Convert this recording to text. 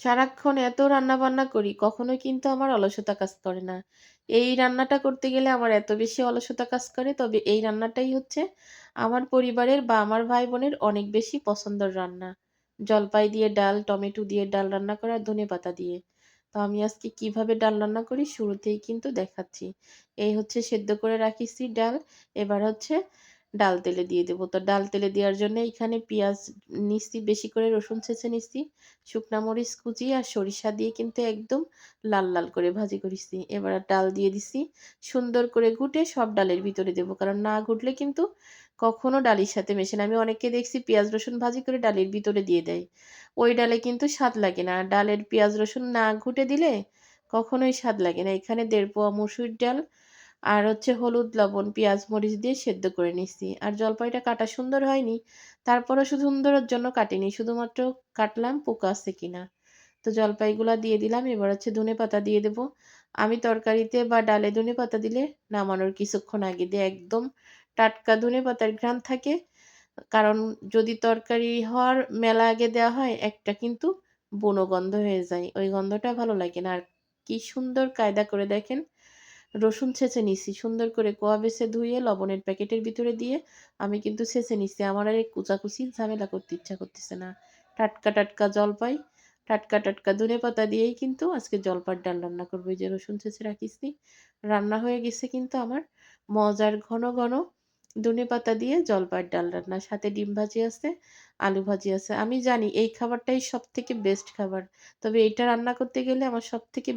সারাক্ষণ এত রান্নাবান্না করি, কখনোই কিন্তু আমার অলসতা কাজ করে না। এই রান্নাটা করতে গেলে আমার এত বেশি অলসতা কাজ করে, তবে এই রান্নাটাই হচ্ছে আমার পরিবারের বা আমার ভাই-বোনের অনেক বেশি পছন্দের রান্না। জলপাই দিয়ে ডাল, টমেটো দিয়ে ডাল রান্না করা, ধনেপাতা দিয়ে। তো আমি আজকে কিভাবে ডাল রান্না করি শুরুতেই কিন্তু দেখাচ্ছি। এই হচ্ছে সেদ্ধ করে রাখিছি ডাল, এবার হচ্ছে ডাল তেলে দিয়ে দেব। তো ডাল তেলে দেওয়ার জন্য এখানে পেঁয়াজ নিচ্ছি, বেশি করে রসুন ছেঁচে নিচ্ছি। শুকনা মরিচ কুচি আর সরিষা দিয়ে কিন্তু একদম লাল, লাল করে ভাজি করিছি। এবার ডাল দিয়ে দিছি। সুন্দর করে ঘুটে সব ডালের ভিতরে দেব। কারণ না ঘুটলে কিন্তু কখনো ডালের সাথে মেশে না। আমি অনেককে দেখছি পেঁয়াজ রসুন ভাজি করে ডালের ভিতরে দিয়ে দেয়। ওই ডালে কিন্তু স্বাদ লাগে না। ডালের পেঁয়াজ রসুন না ঘুটে দিলে কখনোই স্বাদ লাগে না। এখানে ১.৫ পোয়া মসুর ডাল আর হচ্ছে হলুদ, লবণ, পেঁয়াজ, মরিচ দিয়ে সেদ্ধ করে নিচ্ছি। আর জলপাইটা কাটা সুন্দর হয়নি। তারপরও শুধু সুন্দরের জন্য কাটিনি। শুধুমাত্র কাটলাম পোকা আছে কিনা। তো জলপাইগুলা দিয়ে দিলাম। এবার হচ্ছে ধনেপাতা দিয়ে দেব। আমি তরকারিতে বা ডালে ধনেপাতা দিলে নামানোর কিছুক্ষণ আগে দিয়ে একদম টাটকা ধনেপাতার ঘ্রাণ থাকে। কারণ যদি তরকারি হওয়ার মেলা আগে দেওয়া হয়, একটা কিন্তু বুনো গন্ধ হয়ে যায়। ওই গন্ধটা ভালো লাগে না। আর কি সুন্দর কায়দা করে দেখেন, রসুন ছেঁচে নিছি। সুন্দর করে কোয়া বেছে ধুয়ে লবণের প্যাকেটের ভিতরে দিয়ে আমি কিন্তু ছেঁচে নিছি। আমার আর এই কুচাকুচি ঝামেলা করতে ইচ্ছা করতেছে না। টাটকা, টাটকা জলপাই, টাটকা, টাটকা ধনেপাতা দিয়েই কিন্তু আজকে জলপাইয়ের ডাল রান্না করব। এই যে রসুন ছেঁচে রাখিছি। রান্না হয়ে গেছে কিন্তু আমার মজার ঘন, ঘন ধনেপাতা দিয়ে জলপাইয়ের ডাল রান্না। সাথে ডিম ভাজি আছে, আলু ভাজি আছে। আমি জানি এই খাবারটাই সবথেকে বেস্ট খাবার। তবে এটা রান্না করতে গেলে আমার সবথেকে